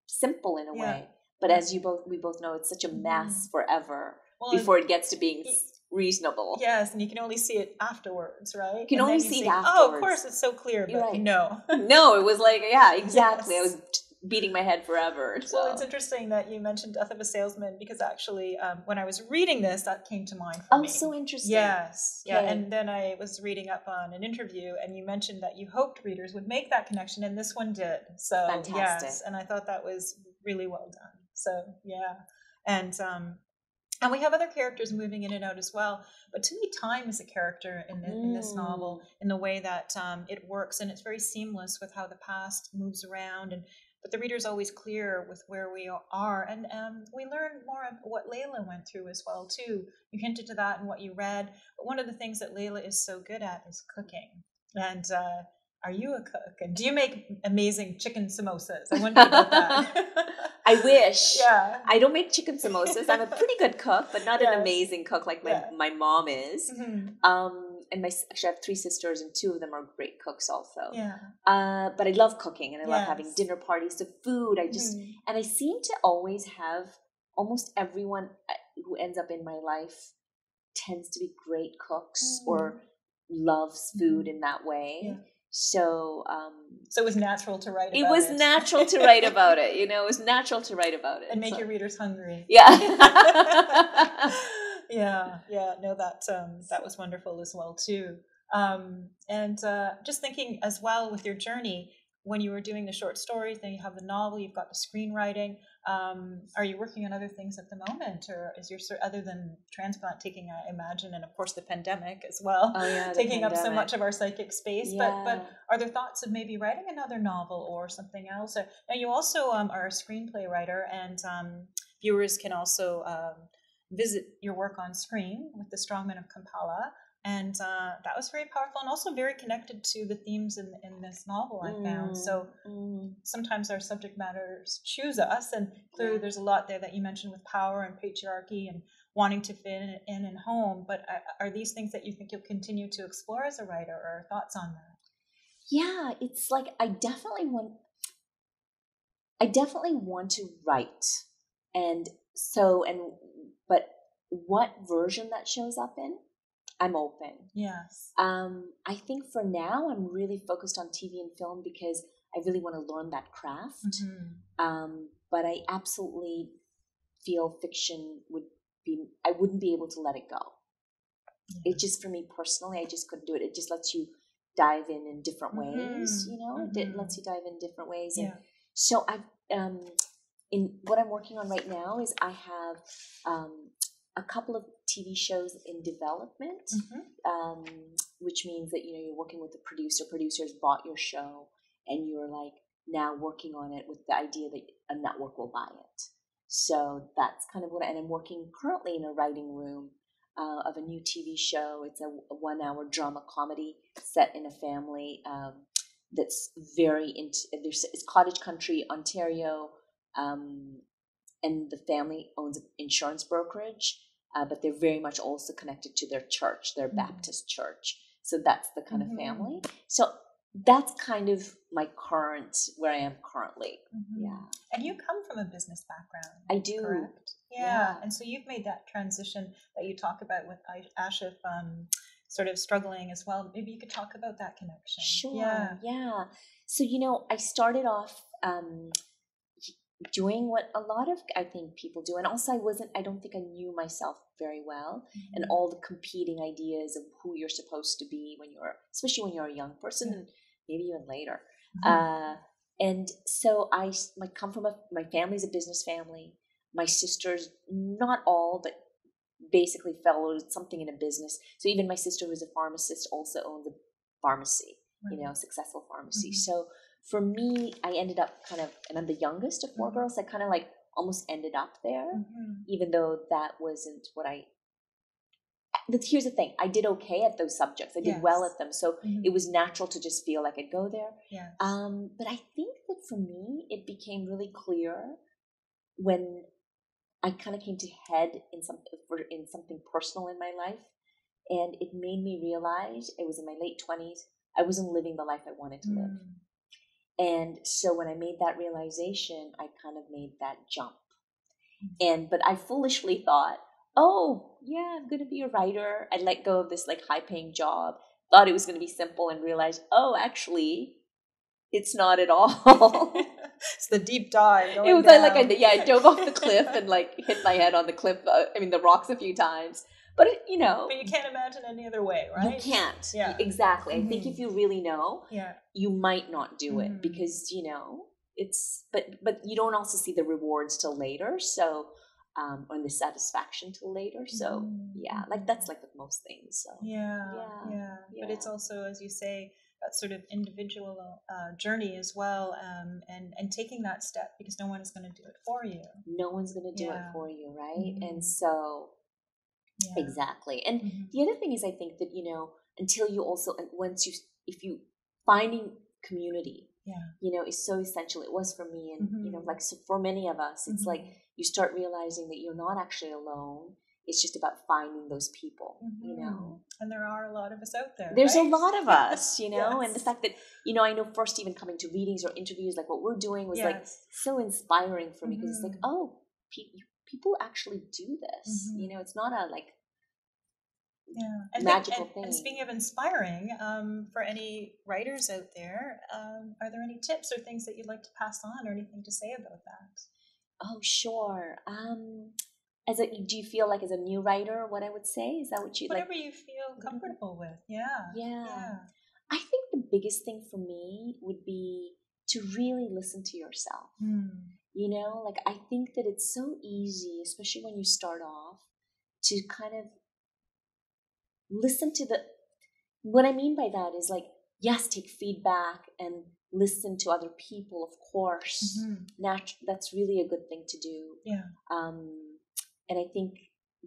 D: simple in a way. But as we both know, it's such a mess forever before it gets to being reasonable.
C: Yes, and you can only see it afterwards, right?
D: You can only see it afterwards.
C: Oh, of course, it's so clear, but no.
D: No, it was like, exactly. I was beating my head forever. So.
C: Well, it's interesting that you mentioned Death of a Salesman, because actually when I was reading this, that came to mind for me.
D: Oh, so interesting.
C: Yes.
D: Okay.
C: Yeah, and then I was reading up on an interview, and you mentioned that you hoped readers would make that connection, and this one did. So,
D: fantastic.
C: Yes, and I thought that was really well done. So, yeah. And we have other characters moving in and out as well. But to me, time is a character in this novel, in the way that it works, and it's very seamless with how the past moves around. But the reader's always clear with where we are. And we learn more of what Leila went through as well, too. You hinted to that in what you read. But one of the things that Leila is so good at is cooking. And are you a cook? And do you make amazing chicken samosas? I wondered about that.
D: I wish.
C: Yeah.
D: I don't make chicken samosas. I'm a pretty good cook, but not an amazing cook like my mom is. And actually I have 3 sisters, and 2 of them are great cooks also.
C: Yeah.
D: But I love cooking, and I love having dinner parties. The food, and I seem to always have, almost everyone who ends up in my life tends to be great cooks or loves food in that way.
C: Yeah.
D: So
C: it was natural to write about it.
D: It was natural to write about it. It was natural to wite about it.
C: And make your readers hungry.
D: Yeah.
C: No, that was wonderful as well, too. And just thinking as well with your journey, when you were doing the short stories, then you have the novel, you've got the screenwriting. Are you working on other things at the moment, or is your, other than Transplant taking, I imagine, and of course the pandemic as well, taking up so much of our psychic space?
D: Yeah.
C: But are there thoughts of maybe writing another novel or something else? Now you also are a screenplay writer, and viewers can also visit your work on screen with The Strongmen of Kampala. And that was very powerful, and also very connected to the themes in this novel, I found. So sometimes our subject matters choose us, and clearly there's a lot there that you mentioned with power and patriarchy and wanting to fit in and home. But are these things that you think you'll continue to explore as a writer, or thoughts on that?
D: Yeah, it's like I definitely want to write, but what version that shows up in, I'm open.
C: Yes.
D: I think for now I'm really focused on TV and film because I really want to learn that craft. But I absolutely feel fiction I wouldn't be able to let it go. It just, for me personally, I just couldn't do it. It just lets you dive in different ways, It lets you dive in different ways. And so in what I'm working on right now is I have a couple of TV shows in development, which means that, you're working with the producer. Producers bought your show, and you're like now working on it with the idea that a network will buy it. So that's kind of and I'm working currently in a writing room of a new TV show. It's a 1-hour drama comedy set in a family that's very it's cottage country, Ontario, and the family owns an insurance brokerage, but they're very much also connected to their church, their Baptist church. So that's the kind of family. So that's kind of where I am currently. Yeah.
C: And you come from a business background.
D: I do.
C: Correct? Yeah. And so you've made that transition that you talk about with Ashif sort of struggling as well. Maybe you could talk about that connection.
D: Sure. Yeah. So, I started off doing what a lot of, I think, people do. And also I don't think I knew myself very well, and all the competing ideas of who you're supposed to be especially when you're a young person, and maybe even later. And so I come from my family's a business family. My sisters, not all, but basically followed something in a business. So even my sister, who's a pharmacist, also owns a pharmacy, successful pharmacy. So for me, I ended up and I'm the youngest of 4 girls. I kind of almost ended up there, even though that wasn't what here's the thing. I did okay at those subjects. I did well at them. So it was natural to just feel like I'd go there.
C: Yes.
D: But I think that for me, it became really clear when I kind of came to head in something personal in my life. And it made me realize, it was in my late 20s, I wasn't living the life I wanted to live. And so when I made that realization, I kind of made that jump. But I foolishly thought, oh, yeah, I'm going to be a writer. I let go of this high-paying job, thought it was going to be simple, and realized, oh, actually, it's not at all.
C: It's the deep dive.
D: It was I dove off the cliff and hit my head on the cliff, the rocks a few times. But, But
C: you can't imagine any other way, right?
D: You can't. Yeah. Exactly. I think if you really know, you might not do it because, it's, but you don't also see the rewards till later. So, or the satisfaction till later. So that's with most things. So
C: But it's also, as you say, that sort of individual journey as well, and taking that step, because no one is going to do it for you.
D: No one's going to do it for you, right? And so exactly. And the other thing is, I think that until you also, if you finding community, is so essential. It was for me, and so for many of us, it's you start realizing that you're not actually alone. It's just about finding those people,
C: And there are a lot of us out there.
D: There's a lot of us, and the fact that, I know first even coming to readings or interviews, what we're doing was so inspiring for me, because it's people actually do this. It's not a
C: and
D: magical thing.
C: And speaking of inspiring, for any writers out there, are there any tips or things that you'd like to pass on, or anything to say about that?
D: Oh, sure. Do you feel as a new writer, what I would say? Is that what you
C: Whatever you feel comfortable with. Yeah.
D: I think the biggest thing for me would be to really listen to yourself. I think that it's so easy, especially when you start off, to kind of listen to what I mean by that is yes, take feedback and listen to other people, of course. That's really a good thing to do.
C: Yeah.
D: And I think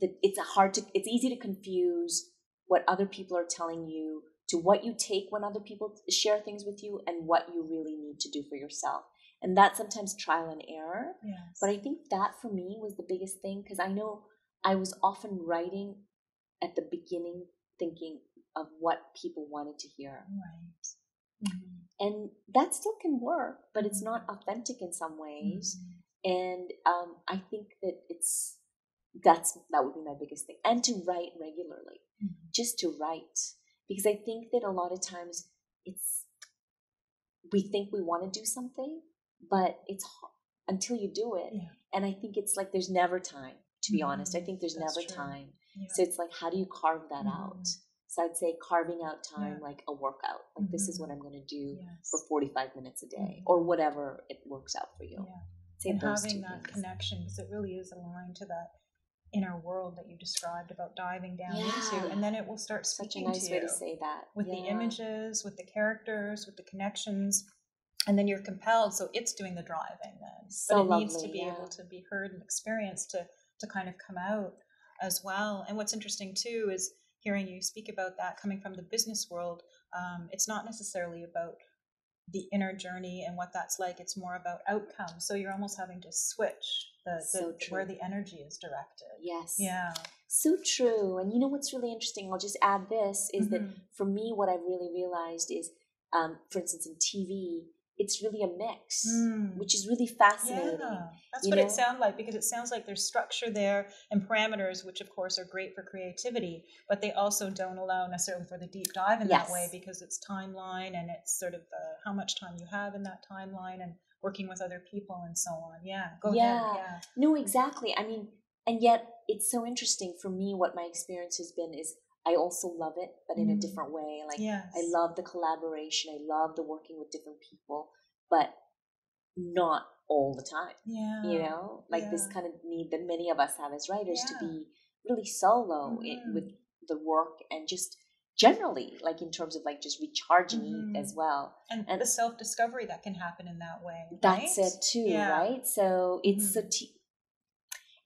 D: that it's easy to confuse what other people are telling you to what you take when other people share things with you, and what you really need to do for yourself. And that's sometimes trial and error.
C: Yes.
D: But I think that for me was the biggest thing, because I know I was often writing at the beginning thinking of what people wanted to hear.
C: Right.
D: And that still can work, but it's not authentic in some ways. And I think that that would be my biggest thing. And to write regularly, just to write. Because I think that a lot of times we think we want to do something, but it's until you do it.
C: Yeah.
D: And I think it's like there's never time, to be honest. I think there's
C: That's
D: never
C: true.
D: time.
C: Yeah.
D: So it's like, how do you carve that out? So I'd say carving out time,
C: Yeah.
D: like a workout. Like this is what I'm going to do
C: Yes.
D: for 45 minutes a day, or whatever it works out for you.
C: Yeah.
D: Say
C: And
D: those
C: having
D: two
C: that
D: things.
C: connection, because it really is aligned to that inner world that you described about diving down
D: Yeah.
C: into, and then it will start
D: Such a
C: speaking
D: nice
C: to
D: way
C: you
D: to say that.
C: with the
D: Yeah.
C: images, with the characters, with the connections, and then you're compelled. So it's doing the driving then,
D: So
C: but it
D: lovely,
C: needs to be able to be heard and experienced to kind of come out as well. And what's interesting too is hearing you speak about that coming from the business world. It's not necessarily about the inner journey and what that's like. It's more about outcomes. So you're almost having to switch where the energy is directed.
D: Yes.
C: Yeah.
D: So true. And you know what's really interesting? I'll just add this, is that for me, what I've really realized is, for instance, in TV, it's really a mix, which is really fascinating.
C: Yeah, that's what it sounds like, because it sounds like there's structure there and parameters, which of course are great for creativity, but they also don't allow necessarily for the deep dive in that way, because it's timeline and it's sort of how much time you have in that timeline and working with other people and so on. Yeah, go ahead. Yeah.
D: No, exactly. I mean, and yet it's so interesting for me. What my experience has been is I also love it, but in a different way. Like, I love the collaboration. I love the working with different people, but not all the time.
C: Yeah.
D: You know, like this kind of need that many of us have as writers to be really solo with the work, and just generally, like in terms of like just recharging as well.
C: And the self-discovery that can happen in that way.
D: That's it too, right? So it's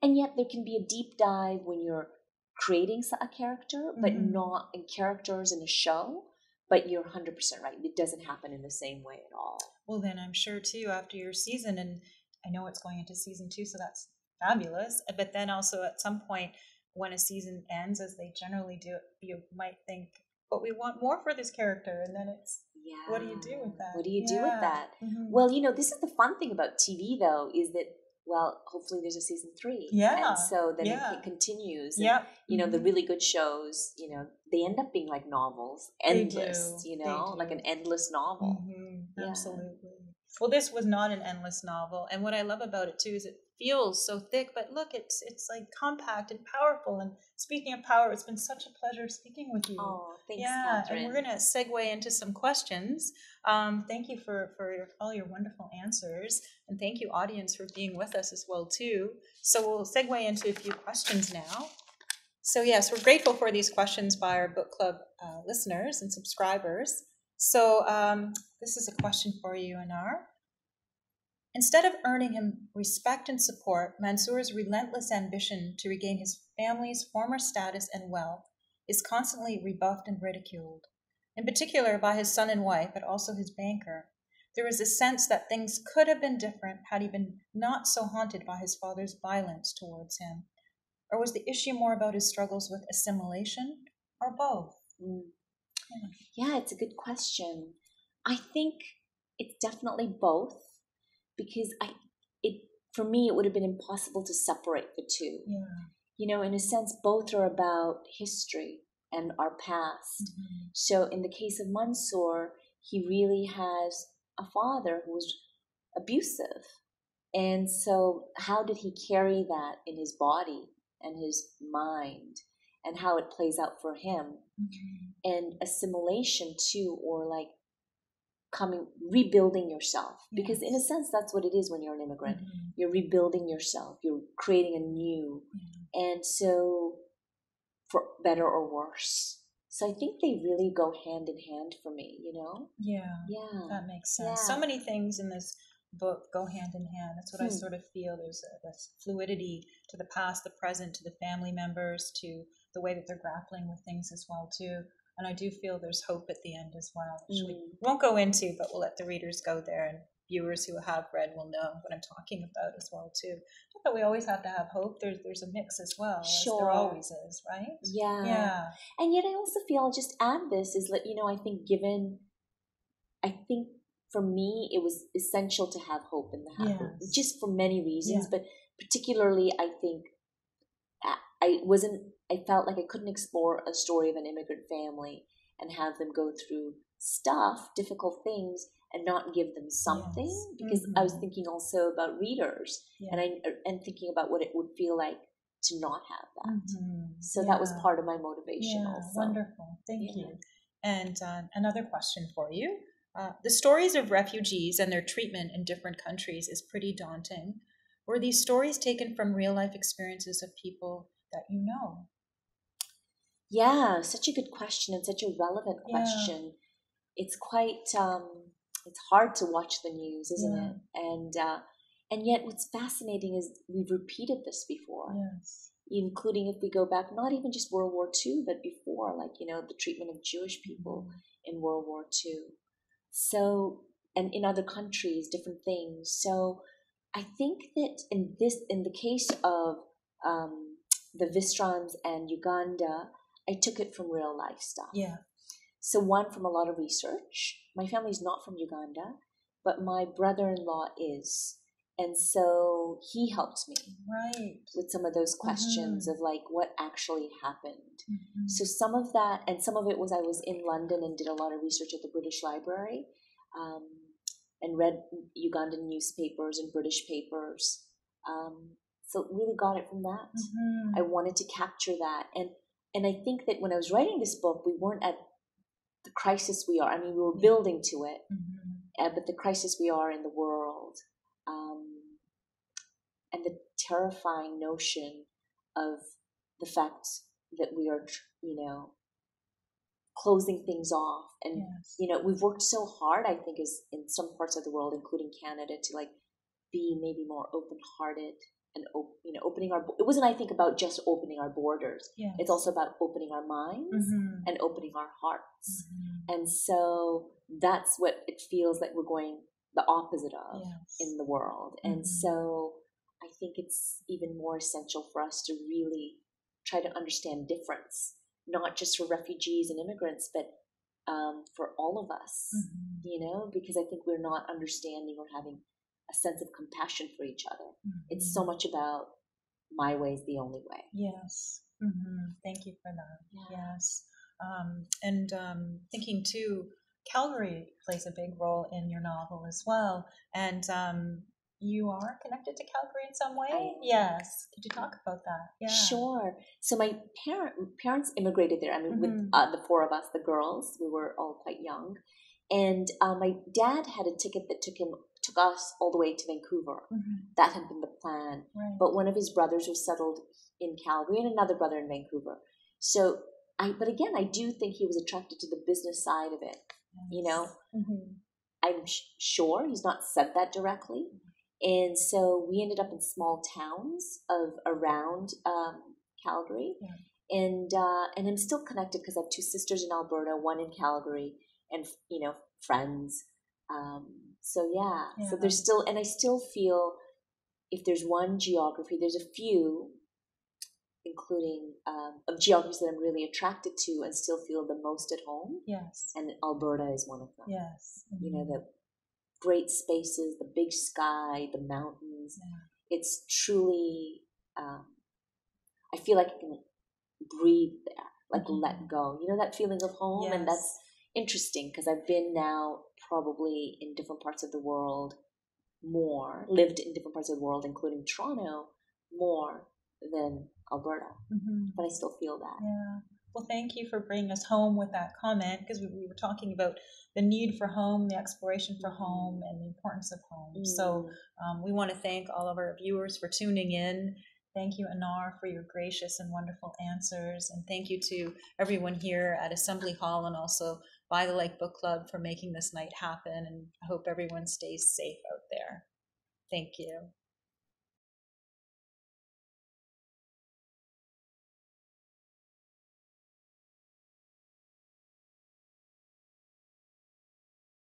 D: and yet there can be a deep dive when you're creating a character, but not in characters in a show. But you're 100% right. It doesn't happen in the same way at all.
C: Well, then I'm sure too, after your season, and I know it's going into season 2, so that's fabulous. But then also at some point when a season ends, as they generally do, you might think, but we want more for this character. And then it's, what do you do with that?
D: What do you do with that? Well, you know, this is the fun thing about TV, though, is that, well, hopefully there's a season 3.
C: Yeah.
D: And so then it continues. And,
C: Yep.
D: you know, the really good shows, you know, they end up being like novels. Endless, you know, like an endless novel.
C: Absolutely. Well, this was not an endless novel. And what I love about it, too, is it feels so thick. But look, it's like compact and powerful. And speaking of power, it's been such a pleasure speaking with you.
D: Oh, thanks, Catherine.
C: And we're going to segue into some questions. Thank you for all your wonderful answers. And thank you, audience, for being with us as well, too. So we'll segue into a few questions now. So yes, we're grateful for these questions by our book club listeners and subscribers. So this is a question for you, Anar. Instead of earning him respect and support, Mansour's relentless ambition to regain his family's former status and wealth is constantly rebuffed and ridiculed, in particular by his son and wife, but also his banker. There is a sense that things could have been different had he been not so haunted by his father's violence towards him. Or was the issue more about his struggles with assimilation, or both?
D: Yeah, it's a good question. I think it's definitely both, because for me, it would have been impossible to separate the two.
C: Yeah.
D: You know, in a sense, both are about history and our past. So in the case of Mansour, he really has a father who was abusive. And so how did he carry that in his body and his mind, and how it plays out for him? And assimilation too, or like rebuilding yourself, because in a sense that's what it is when you're an immigrant. You're rebuilding yourself, you're creating a new, and so for better or worse. So I think they really go hand in hand for me, you know.
C: That makes sense. So many things in this book go hand in hand. That's what I sort of feel. There's this fluidity to the past, the present, to the family members, to the way that they're grappling with things as well too. And I do feel there's hope at the end as well, which we won't go into, but we'll let the readers go there, and viewers who have read will know what I'm talking about as well too. Not that we always have to have hope. There's a mix as well, as there always is, right? Yeah.
D: And yet I also feel, I'll just add this, is that, you know, I think for me it was essential to have hope in the house, just for many reasons, but particularly I think I felt like I couldn't explore a story of an immigrant family and have them go through stuff, difficult things, and not give them something.
C: Yes.
D: Because I was thinking also about readers,
C: Yeah.
D: and thinking about what it would feel like to not have that. So
C: Yeah.
D: that was part of my motivation also.
C: Wonderful. Thank
D: Yeah.
C: you. And another question for you. The stories of refugees and their treatment in different countries is pretty daunting. Were these stories taken from real life experiences of people that you know?
D: Yeah, such a good question and such a relevant
C: Yeah.
D: question. It's quite it's hard to watch the news, isn't
C: Yeah.
D: it? And yet what's fascinating is we've repeated this before.
C: Yes.
D: Including if we go back, not even just World War II, but before, like, the treatment of Jewish people in World War II. So, and in other countries, different things. So I think that in the case of the Vistrans and Uganda, I took it from real life stuff.
C: Yeah.
D: So one, from a lot of research. My family's not from Uganda, but my brother-in-law is. And so he helped me with some of those questions of like what actually happened. So some of that, and some of it was I was in London and did a lot of research at the British Library, and read Ugandan newspapers and British papers. So really got it from that. I wanted to capture that. And I think that when I was writing this book, we weren't at the crisis we are. I mean, we were building to it, but the crisis we are in the world, and the terrifying notion of the fact that we are, closing things off. And, we've worked so hard, I think, is in some parts of the world, including Canada, to like be maybe more open-hearted and, opening it wasn't, I think, about just opening our borders.
C: Yes.
D: It's also about opening our minds and opening our hearts. And so that's what it feels like we're going the opposite of in the world. And so I think it's even more essential for us to really try to understand difference, not just for refugees and immigrants, but for all of us, because I think we're not understanding or having a sense of compassion for each other. It's so much about my way is the only way.
C: Yes. Thank you for that. Yes. And thinking too, Calgary plays a big role in your novel as well. And you are connected to Calgary in some way? Yes. Could you talk about that? Yeah.
D: Sure. So my parents immigrated there. I mean, with the four of us, the girls, we were all quite young. And my dad had a ticket that took us all the way to Vancouver. That had been the plan.
C: Right.
D: But one of his brothers was settled in Calgary and another brother in Vancouver. So but again, I do think he was attracted to the business side of it. I'm sure he's not said that directly. And so we ended up in small towns around Calgary. Yeah. And I'm still connected because I have two sisters in Alberta, one in Calgary, and, friends. So there's still, and I still feel if there's one geography, there's a few, including of geographies that I'm really attracted to and still feel the most at home.
C: Yes.
D: And Alberta is one of them.
C: Yes.
D: The great spaces, the big sky, the mountains. Yeah. It's truly, I feel like I can breathe there, like let go. That feeling of home? Yes. And that's interesting because I've been now probably in different parts of the world lived in different parts of the world, including Toronto, more than Alberta. But I still feel that.
C: Yeah. Well, thank you for bringing us home with that comment, because we were talking about the need for home, the exploration for home, and the importance of home. So we want to thank all of our viewers for tuning in. Thank you, Anar, for your gracious and wonderful answers. And thank you to everyone here at Assembly Hall and also By the Lake Book Club for making this night happen. And I hope everyone stays safe out there. Thank you.